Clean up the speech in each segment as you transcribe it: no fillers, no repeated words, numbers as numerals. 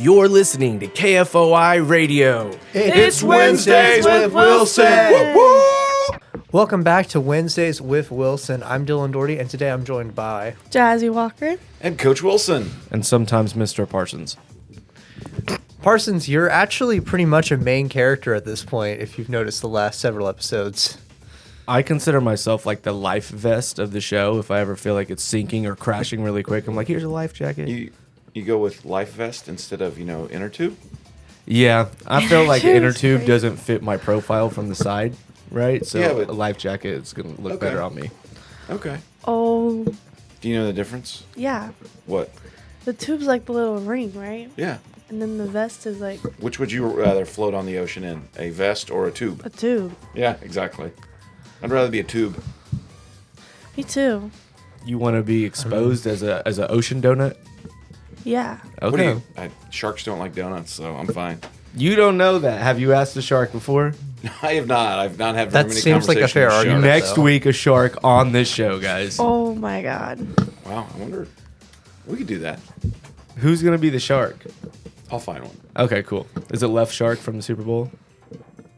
You're listening to KFOI Radio. It's Wednesdays with Wilson. Welcome back to Wednesdays with Wilson. I'm Dylan Doherty, and today I'm joined by Jazzy Walker. And Coach Wilson. And sometimes Mr. Parsons. Parsons. You're actually pretty much a main character at this point, if you've noticed the last several episodes. I consider myself like the life vest of the show. If I ever feel like it's sinking or crashing really quick, I'm like, here's a life jacket. You go with life vest instead of, inner tube? Yeah, I feel like Inner inner tube's tube great. doesn't fit my profile from the side, right? So Yeah, but- a life jacket is going to look Okay. better on me. Okay. Oh, Do you know the difference? yeah. What? The tube's like the little ring, right? Yeah. And then the vest is like Which would you rather float on the ocean in? A vest or a tube? a tube. Yeah, exactly. I'd rather be a tube. Me too. You want to be exposed as an ocean donut? Yeah. What do Okay. you, sharks don't like donuts, so I'm fine. You don't know that. Have you asked a shark before? I have not. I've not had very That many seems like a conversations fair with argument. sharks. Next though. week, a shark on this show, guys. Oh my God. Wow, I wonder. We could do that. Who's going to be the shark? I'll find one. Okay, cool. Is it Left Shark from the Super Bowl?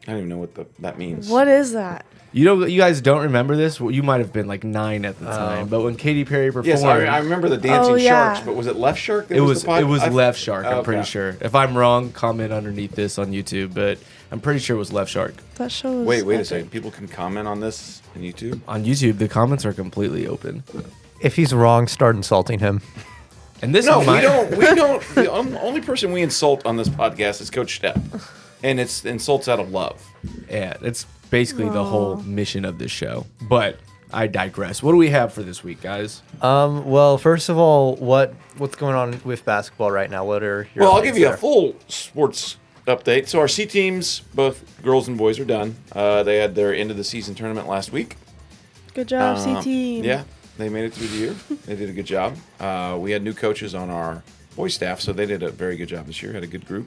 I don't even know what that means. What is that? You guys don't remember this? Well, you might have been like 9 at the time, but when Katy Perry performed, Yes, I remember the dancing Oh, yeah. sharks, but was it Left Shark? That it was the pod? Left Shark. I'm Okay. pretty sure. If I'm wrong, comment underneath this on YouTube. But I'm pretty sure it was Left Shark. That show was Wait a epic. second. People can comment on this on YouTube. On YouTube, the comments are completely open. If he's wrong, start insulting him. And this No, is my, we don't. We don't. The only person we insult on this podcast is Coach Stepp, and it's insults out of love. Yeah, it's basically the whole mission of this show. But I digress. What do we have for this week, guys? Well, first of all, what's going on with basketball right now? What are your Well, I'll updates give you there? a full sports update. So our C teams, both girls and boys, are done. They had their end of the season tournament last week. Good job, C team. Yeah, they made it through the year. They did a good job. We had new coaches on our boys staff, so they did a very good job this year. Had a good group.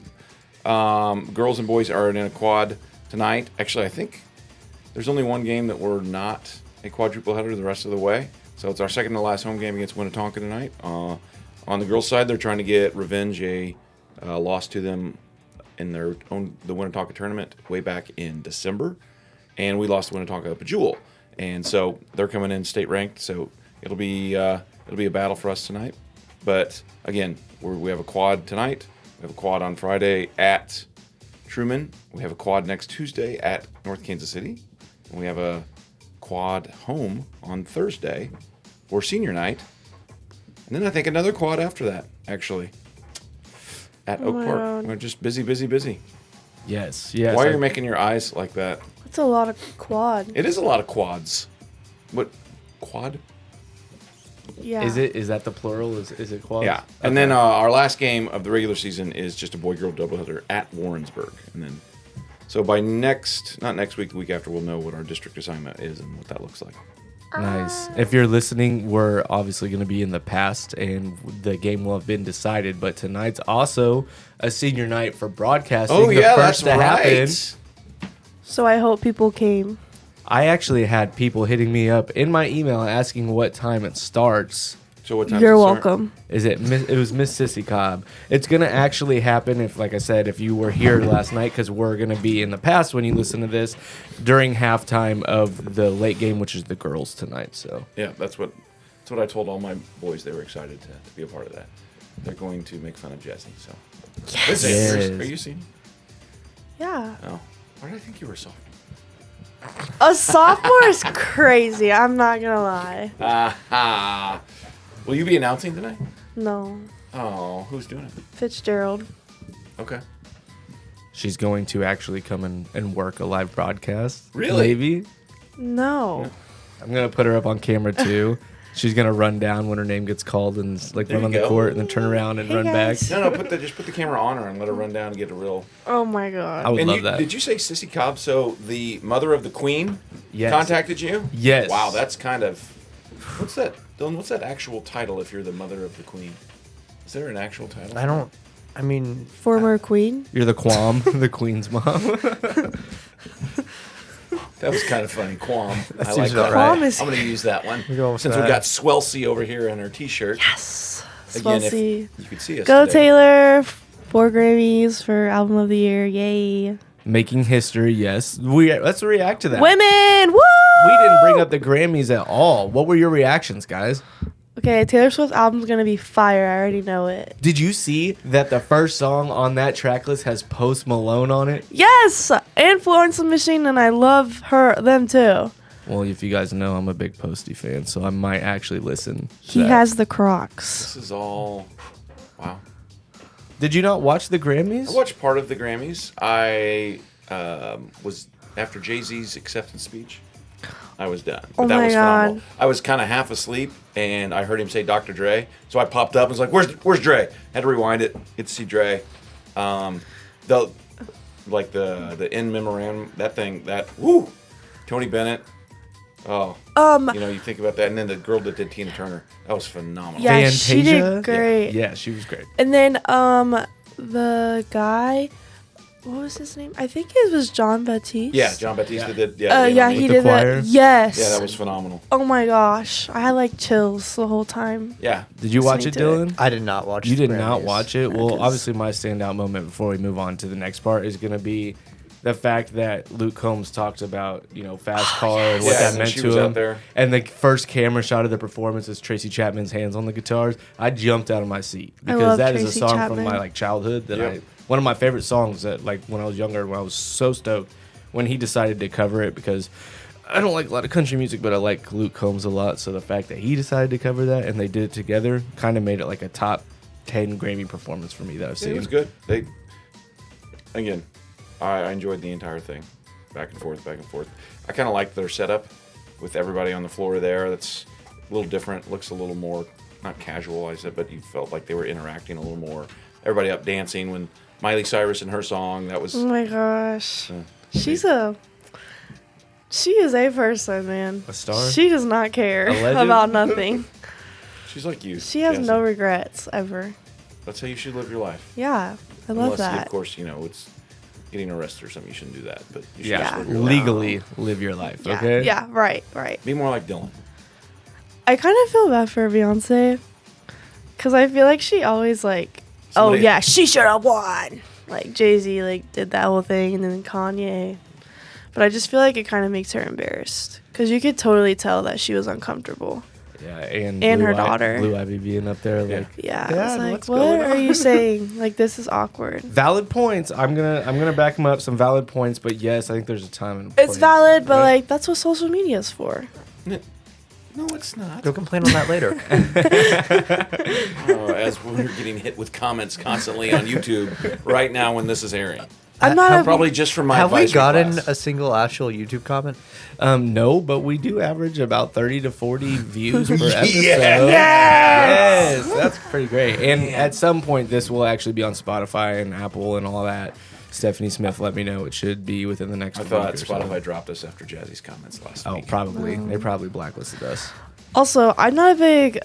Girls and boys are in a quad tonight. Actually, I think there's only one game that we're not a quadruple header the rest of the way. So it's our second to last home game against Winnetonka tonight. On the girls' side, they're trying to get revenge. A loss to them in the Winnetonka tournament way back in December, and we lost to Winnetonka up at Jewel. And so they're coming in state ranked. So it'll be a battle for us tonight. But again, we have a quad tonight. We have a quad on Friday at Truman. We have a quad next Tuesday at North Kansas City. And we have a quad home on Thursday for senior night. And then I think another quad after that, actually, at Oak Park. Wow. We're just busy, busy, busy. Yes. Why are you making your eyes like that? That's a lot of quad. It is a lot of quads. What? Quad? Yeah. Is that the plural? Is it quad? Yeah. And then our last game of the regular season is just a boy-girl doubleheader at Warrensburg. And then, so by not next week, the week after, we'll know what our district assignment is and what that looks like. Nice. If you're listening, we're obviously going to be in the past, and the game will have been decided. But tonight's also a senior night for broadcasting. Oh, the yeah, first that's to happen. right. So I hope people came. I actually had people hitting me up in my email asking what time it starts. So what time You're does it start? welcome. It was Miss Sissy Cobb. It's gonna actually happen if, like I said, if you were here last night, because we're gonna be in the past when you listen to this during halftime of the late game, which is the girls tonight. So Yeah, that's what I told all my boys. They were excited to be a part of that. They're going to make fun of Jesse. So yes. Yes. Are you senior? Yeah. Oh, why did I think you were a sophomore? A sophomore is crazy. I'm not gonna lie. Aha. Will you be announcing tonight? No. Oh, who's doing it? Fitzgerald. Okay. she's going to actually come and work a live broadcast. Really? Maybe. No. I'm gonna put her up on camera too. She's gonna run down when her name gets called and like There run you on the go. court and then turn around and Hey, run back. guys. No, just put the camera on her and let her run down and get a real. Oh my god. I would And love that. Did you say Sissy Cobb? So the mother of the Queen Yes. contacted you? Yes. Wow, that's kind of. What's that, Dylan? What's that actual title if you're the mother of the Queen? Is there an actual title? I mean, Former queen. You're the Quam, the Queen's mom. That was kind of funny. Quam. I seems like about that. right. Quam is- I'm going to use that one. We're going with Since we that. got Swelsey over here in her T-shirt. Yes. Again, if Swelsey. you could see us Go today. Taylor. 4 Grammys for album of the year. Yay. Making history, yes. Let's react to that. Women. Woo! We didn't bring up the Grammys at all. What were your reactions, guys? Okay, Taylor Swift's album's gonna be fire. I already know it. Did you see that the first song on that track list has Post Malone on it? Yes, and Florence and the Machine, and I love them too. Well, if you guys know, I'm a big Posty fan, so I might actually listen. to He that. has the Crocs. This is all. Wow. Did you not watch the Grammys? I watched part of the Grammys. I was after Jay-Z's acceptance speech. I was done. But Oh that my was phenomenal. God. I was kind of half asleep, and I heard him say Dr. Dre. So I popped up and was like, "Where's Dre?" Had to rewind it. Get to see Dre. The in memorandum, that thing, woo, Tony Bennett. Oh, you think about that, and then the girl that did Tina Turner, that was phenomenal. Yeah, she did Fantasia? great. Yeah, she was great. And then the guy, what was his name? I think it was John Batiste. Yeah, John Batista did. Yeah, Yeah, he the did choir? that. Yes. Yeah, that was phenomenal. Oh my gosh, I had like chills the whole time. Yeah, Did you watch it, Listening to Dylan? I did not watch. You the did not Grammys. watch it? Well, obviously, my standout moment before we move on to the next part is going to be the fact that Luke Combs talked about, fast car and what Yeah, that and meant she to was him. out there. And the first camera shot of the performance is Tracy Chapman's hands on the guitars. I jumped out of my seat I because love that is a Tracy song Chapman. from my childhood that Yep. one of my favorite songs that when I was younger, when I was so stoked when he decided to cover it because I don't like a lot of country music, but I like Luke Combs a lot. So the fact that he decided to cover that and they did it together kind of made it like a top 10 Grammy performance for me that I've Yeah, seen. it was good. I enjoyed the entire thing, back and forth, back and forth. I kind of liked their setup with everybody on the floor there. That's a little different. Looks a little more not casual, I said, but you felt like they were interacting a little more. Everybody up dancing when Miley Cyrus and her song. That was Oh my gosh, uh, she is a person, man. A star? She does not care A legend? about nothing. she's like you. She has Jazzy. no regrets ever. That's how you should live your life. Yeah, I love Unless, that. of course, it's getting arrested or something. You shouldn't do that. But you should Yeah, just live your life. legally live your life, Yeah, okay? yeah, right. Be more like Dylan. I kind of feel bad for Beyonce because I feel like she always Somebody- oh yeah, she should have won. Like Jay-Z did that whole thing, and then Kanye. But I just feel like it kind of makes her embarrassed because you could totally tell that she was uncomfortable. Yeah, and her daughter. Blue Ivy being up there, Yeah. Yeah, I Dad, was like, what's what going are on?" you saying? This is awkward. valid points. I'm gonna back them up. Some valid points, but yes, I think there's a time and a It's place, valid, but right? that's what social media is for. No, it's not. Go complain on that later. As we're getting hit with comments constantly on YouTube right now when this is airing. I'm not a, Probably just from my Have we advisory gotten class. a single actual YouTube comment? No, but we do average about 30 to 40 views per episode. Yes! Yes, that's pretty great. And at some point, this will actually be on Spotify and Apple and all that. Stephanie Smith let me know it should be within the next I week thought or so. Spotify dropped us after Jazzy's comments last Oh, week. probably. They probably blacklisted us. Also, I'm not a big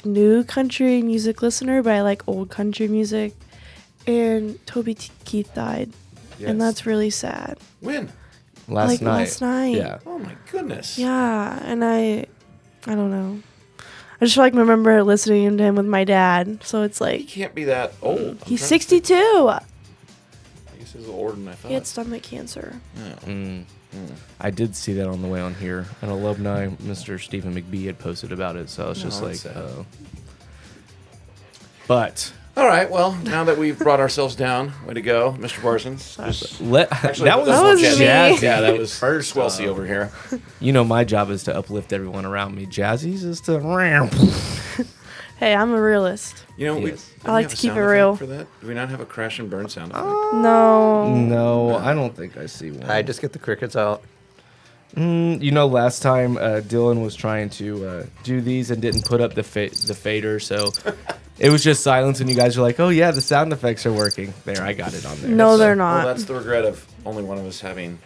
new country music listener, but I like old country music. And Toby Keith died, Yes. and that's really sad. When? Last night. Last night. Yeah. Oh my goodness. Yeah, and I don't know. I just remember listening to him with my dad. So it's He can't be that old. I'm he's trying to think. 62. I guess he's older than I thought. He had stomach cancer. I did see that on the way on here. An alumni, Mr. Stephen McBee, had posted about it, so I was just like, that's sad. oh. But All right. Well, now that we've brought ourselves down, way to go, Mr. Parsons. Just- that was was jazzy. me. Yeah, that was First Swelsey off. over here. my job is to uplift everyone around me. Jazzy's is to Hey, I'm a realist. Yes. I like to keep it real. For that, do we not have a crash and burn sound effect? No. No, I don't think I see one. I just get the crickets out. Last time Dylan was trying to do these and didn't put up the fader, so it was just silence, and you guys were like, "Oh yeah, the sound effects are working." There, I got it on there. No, they're Well, not. that's the regret of only one of us having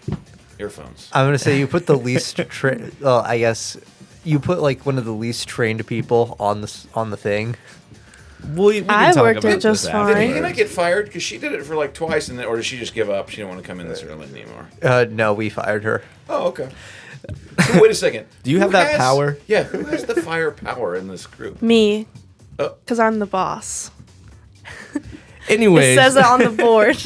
earphones. I'm gonna say you put the least. I guess you put one of the least trained people on the thing. We can I talk worked about it just this fine. Did afterwards. Hannah get fired? Because she did it for twice, or did she just give up? She didn't want to come in this early anymore. No, we fired her. Oh, okay. So wait a second. Do you have Who that has- power? Yeah, who has the firepower in this group? Me. Oh. Because I'm the boss. Anyways, It says it on the board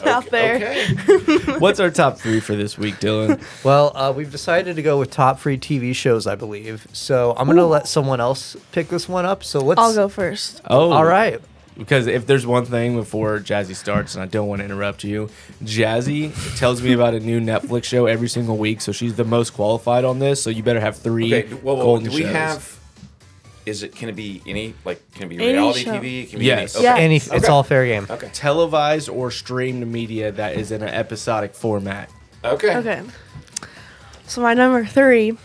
out there. Okay. what's our top 3 for this week, Dylan? Well, we've decided to go with top free TV shows, I believe. So I'm gonna let someone else pick this one up. So let's. I'll go first. Oh, All right. Because if there's one thing before Jazzy starts, and I don't want to interrupt you, Jazzy tells me about a new Netflix show every single week, so she's the most qualified on this. So you better have 3 Okay. Well, golden do we shows. have? Can it be any? Like, can it be Any reality show. TV? Can it be Yes. Any, Yeah. okay. It's Okay. all fair game. Okay. televised or streamed media that is in an episodic format. Okay. Okay. So my number 3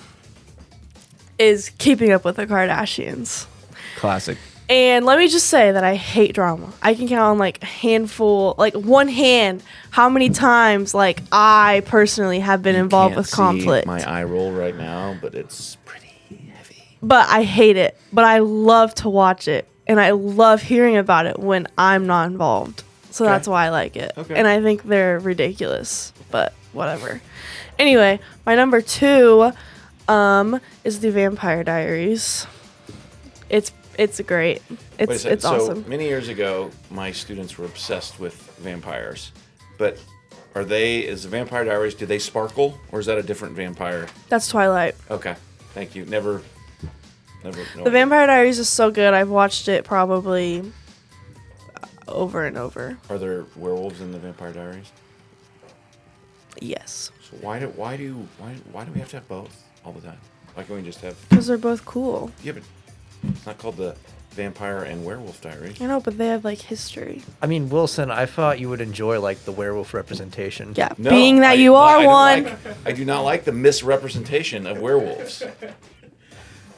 is Keeping Up with the Kardashians. Classic. And let me just say that I hate drama. I can count on like a handful, like one hand, how many times like I personally have been involved with conflict. My eye roll right now, but it's pretty heavy. But I hate it. But I love to watch it. And I love hearing about it when I'm not involved. So Okay. that's why I like it. Okay. And I think they're ridiculous. But whatever. Anyway, my number 2 is The Vampire Diaries. It's great. Wait a It's second. So awesome. many years ago, my students were obsessed with vampires. But is the Vampire Diaries, do they sparkle? Or is that a different vampire? That's Twilight. Okay. Thank you. Never. The Vampire Diaries is so good. I've watched it probably over and over. Are there werewolves in the Vampire Diaries? Yes. So why do we have to have both all the time? Why can't we just have? Because they're both cool. Yeah, but it's not called the Vampire and Werewolf Diaries. I know, but they have like history. I mean, Wilson, I thought you would enjoy like the werewolf representation. Yeah. No, Being that you I are don't one. I do not like the misrepresentation of werewolves.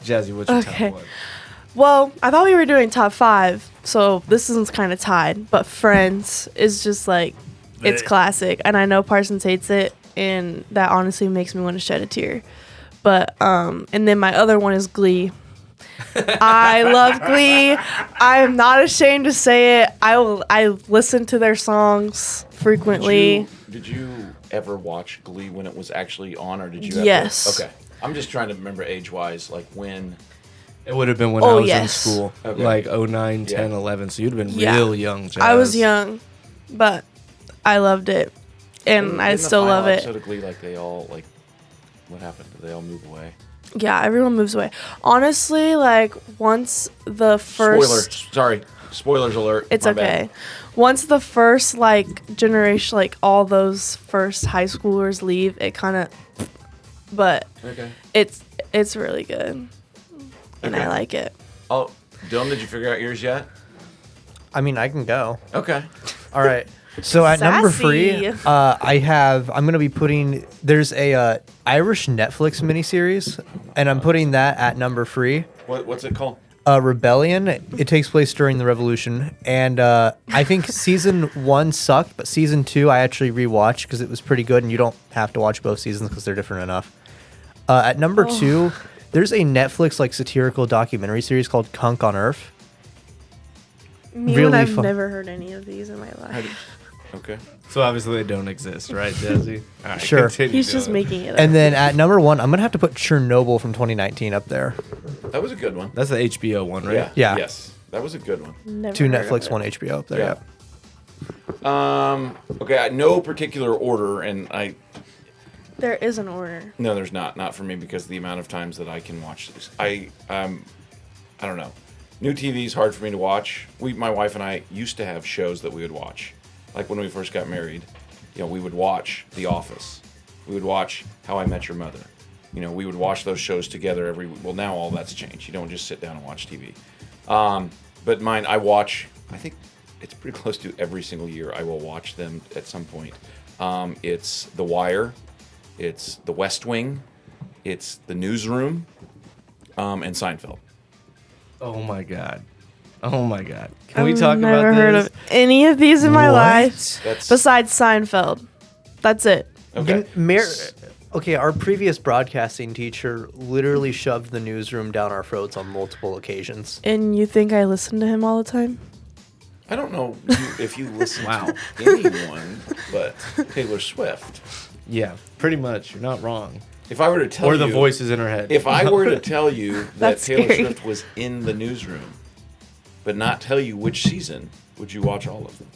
Jazzy, what's your Okay. top 1? Well, I thought we were doing top 5, so this one's kind of tied. But Friends is just like, it's classic, and I know Parsons hates it, and that honestly makes me want to shed a tear. But and then my other one is Glee. I love Glee. I am not ashamed to say it. I listen to their songs frequently. Did you ever watch Glee when it was actually on, or did you? Yes. Okay. I'm just trying to remember age-wise, like when. It would have been when I Oh, was yes. in school, Okay. like 09, 10, Yeah. 11. So you'd have been Yeah. real young, Jazz. I was young, but I loved it, and I Didn't the still final love it. episode of Glee, like they all like, what happened? Did they all move away? Yeah, everyone moves away. Honestly, like once the first, Spoilers alert. it's My okay. bad. Once the first like generation, like all those first high schoolers leave, it kind of, but Okay. it's really good, and Okay. I like it. Oh, Dylan, did you figure out yours yet? I mean, I can go. Okay. All right. So at number 3, Sassy. I'm going to be putting, there's a Irish Netflix miniseries, and I'm putting that at number 3. What's it called? Rebellion. It takes place during the Revolution, and I think season 1 sucked, but season 2 I actually rewatched because it was pretty good, and you don't have to watch both seasons because they're different enough. At number 2, there's a Netflix like satirical documentary series called Kunk on Earth. Me Really and I've fun. never heard any of these in my life. Okay. So obviously they don't exist, right, Jazzy? All right, Sure. continue, He's just Dylan. making it up. And then at number 1, I'm gonna have to put Chernobyl from 2019 up there. That was a good one. That's the HBO one, right? Yeah. Yeah. Yes. That was a good one. Never 2 heard of Netflix, it. 1 HBO up there. Yeah. Yeah. Okay. No particular order, and There is an order. no, there's not for me because the amount of times that I can watch this. I don't know. New TV is hard for me to watch. My wife and I used to have shows that we would watch. Like when we first got married, we would watch The Office. We would watch How I Met Your Mother. We would watch those shows together well, now all that's changed. You don't just sit down and watch TV. But mine, I watch, I think it's pretty close to every single year I will watch them at some point. It's The Wire. It's The West Wing. It's The Newsroom. And Seinfeld. Oh my god. Oh my god. Can I've we talk about never this? heard of any of these in my What? life That's besides Seinfeld. That's it. okay. Okay, our previous broadcasting teacher literally shoved the newsroom down our throats on multiple occasions. And you think I listen to him all the time? I don't know if you listen to anyone but Taylor Swift. Yeah, pretty much. You're not wrong. If I were to tell Or you, the voices in her head. if I were to tell you that That's Taylor scary. Swift was in the newsroom, but not tell you which season, would you watch all of them?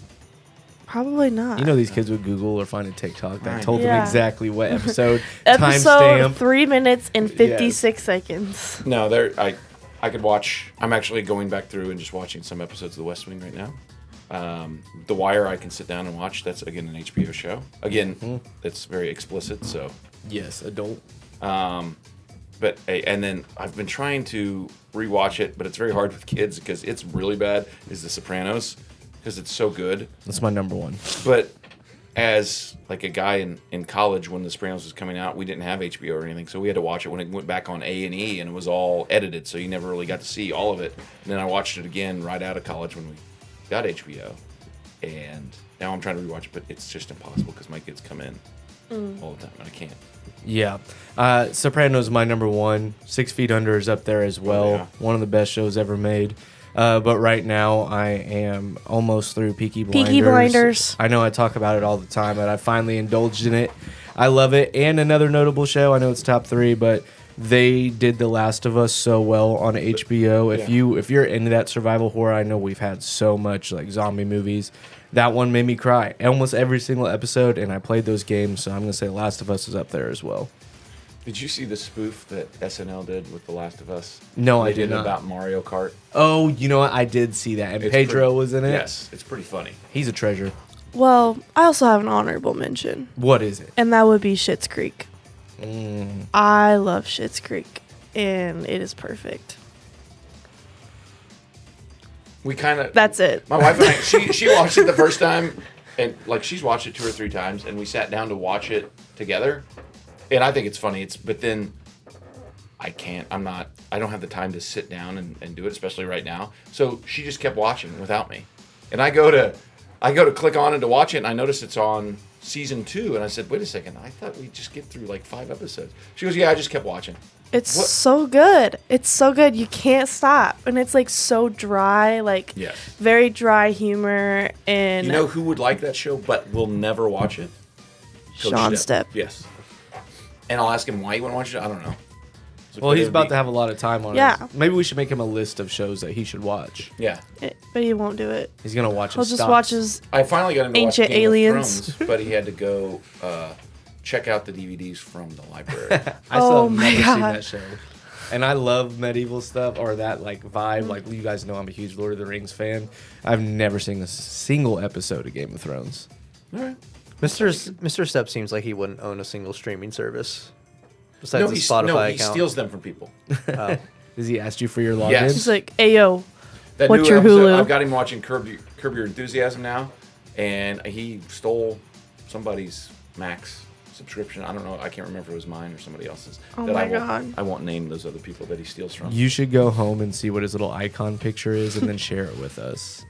Probably not. You know, these kids would Google or find a TikTok that Right. told them Yeah. exactly what episode, Episode timestamp. 3 minutes and 56 seconds. No, I could watch. I'm actually going back through and just watching some episodes of The West Wing right now. The Wire, I can sit down and watch. That's again an HBO show. Again, it's very explicit. So, Yes, adult. but and then I've been trying to rewatch it, but it's very hard with kids because it's really bad. Is The Sopranos because it's so good. That's my number one. But as like a guy in college when The Sopranos was coming out, we didn't have HBO or anything, so we had to watch it when it went back on A&E, and it was all edited, so you never really got to see all of it. And then I watched it again right out of college when we got HBO, and now I'm trying to rewatch it, but it's just impossible because my kids come in all the time, and I can't. Yeah. Sopranos is my number one. 6 Feet Under is up there as well. yeah. One of the best shows ever made. But right now, I am almost through Peaky Blinders. Peaky Blinders. I know I talk about it all the time, but I finally indulged in it. I love it. And another notable show, I know it's top 3, but they did The Last of Us so well on HBO. If you're into that survival horror, I know we've had so much like zombie movies. That one made me cry almost every single episode, and I played those games, so I'm gonna say Last of Us is up there as well. Did you see the spoof that SNL did with The Last of Us? No, I They did not. about Mario Kart. Oh, you know what? I did see that, and It's Pedro pretty- was in it. Yes, it's pretty funny. He's a treasure. Well, I also have an honorable mention, What is it? and that would be Schitt's Creek. I love Schitt's Creek, and it is perfect. We kind of. That's it. My wife and I, she watched it the first time, and like she's watched it 2 or 3 times, and we sat down to watch it together, and I think it's funny. But then I can't. I don't have the time to sit down and do it, especially right now. So she just kept watching without me, and I go to click on it to watch it, and I notice it's on season 2, and I said, wait a second, I thought we'd just get through like 5 episodes. She goes, yeah, I just kept watching. It's What- so good. It's so good. You can't stop. And it's like so dry, like Yes. very dry humor. And You know who would like that show but will never watch it? Coach Sean Stepp. Yes. And I'll ask him why he wouldn't watch it. I don't know. So Well, could he's it about be- to have a lot of time on Yeah. it. Maybe we should make him a list of shows that he should watch. Yeah. But he won't do it. He's gonna watch. He'll his just stocks. watch his. I finally got him to Ancient watch Game Aliens. of Thrones, but he had to go check out the DVDs from the library. I still Oh have my never seen God. that show. And I love medieval stuff or that like vibe. Like you guys know, I'm a huge Lord of the Rings fan. I've never seen a single episode of Game of Thrones. All right. Mr. Stepp seems like he wouldn't own a single streaming service besides the he Spotify account. steals them from people. Does he ask you for your login? Yes. He's like, "Hey yo, That What's new your episode, Hulu? I've got him watching Curb Your Enthusiasm now, and he stole somebody's Max subscription. I don't know. I can't remember if it was mine or somebody else's. Oh that my I won't, God. I won't name those other people that he steals from. You should go home and see what his little icon picture is, and then share it with us.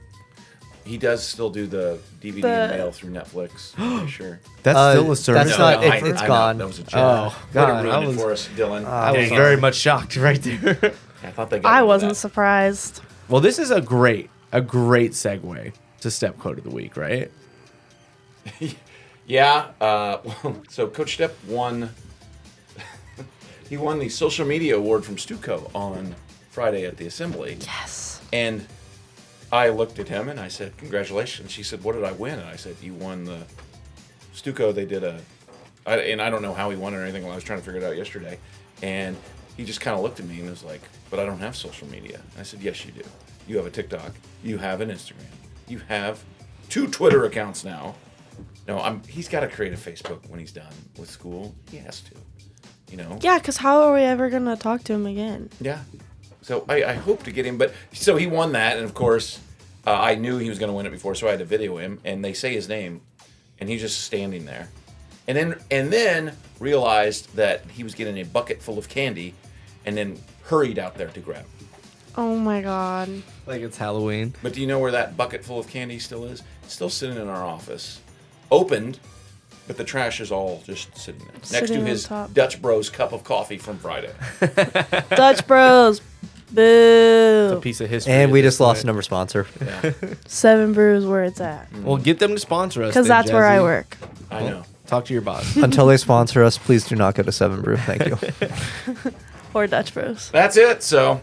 He does still do the DVD and mail through Netflix. I'm pretty sure. That's still a service. that's not- I it's know, gone. That was a joke. Oh, Way to God, ruin I it was- for us, Dylan. I was Dang it. very much shocked right there. I thought they got I rid of wasn't that. surprised." Well, this is a great segue to Step Quote of the Week, right? Yeah. So Coach Stepp won. He won the social media award from Stuco on Friday at the assembly. Yes. And I looked at him and I said, "Congratulations." She said, "What did I win?" And I said, "You won the Stuco. They did and I don't know how he won it or anything. I was trying to figure it out yesterday." And he just kind of looked at me and was like, "But I don't have social media." And I said, "Yes, you do. You have a TikTok. You have an Instagram. You have 2 Twitter accounts now." No, he's got to create a Facebook when he's done with school. He has to. You know? Yeah, because how are we ever gonna talk to him again? Yeah. So I hope to get him, but so he won that, and of course, I knew he was going to win it before, so I had to video him, and they say his name, and he's just standing there, and then realized that he was getting a bucket full of candy, and then hurried out there to grab it. Oh my God. Like it's Halloween. But do you know where that bucket full of candy still is? It's still sitting in our office, opened, but the trash is all just sitting there next Sitting to on his top. Dutch Bros cup of coffee from Friday. Dutch Bros. It's a Boo. piece of history. And at we this just lost point. another sponsor. Yeah, 7 Brews where it's at. Well, get them to sponsor us. Because then, that's where I Jazzy. work. I know. Talk to your boss. Until they sponsor us, please do not go to 7 Brew. Thank you. Or Dutch Bros. That's it. So.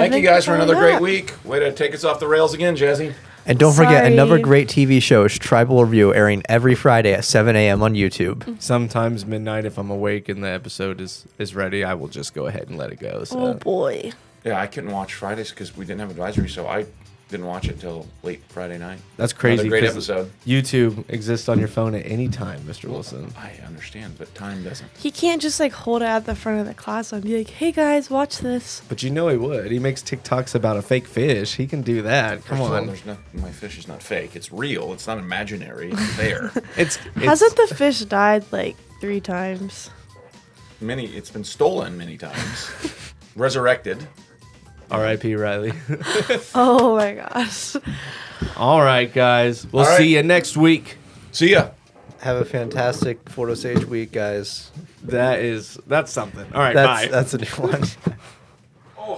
Thank you think guys for that's another all I great got. week. Way to take us off the rails again, Jazzy. And don't forget, Sorry. another great TV show is Tribal Review, airing every Friday at 7 a.m. on YouTube. Sometimes midnight, if I'm awake and the episode is ready, I will just go ahead and let it go. So. Oh boy. Yeah, I couldn't watch Fridays because we didn't have advisory, so I didn't watch it until late Friday night. That's crazy. Another great 'cause episode. YouTube exists on your phone at any time, Mr. Wilson. I understand, but time doesn't. He can't just like hold it at the front of the class and be like, "Hey guys, watch this." But you know he would. He makes TikToks about a fake fish. He can do that. Come First of all, on. there's not, my fish is not fake. It's real. It's not imaginary. It's there. It's Hasn't the fish died like 3 times? It's been stolen many times. Resurrected. R.I.P. Riley. Oh my gosh. All right, guys. We'll All right. see you next week. See ya. Have a fantastic Photo Sage week, guys. That's something. All right, bye. That's a new one.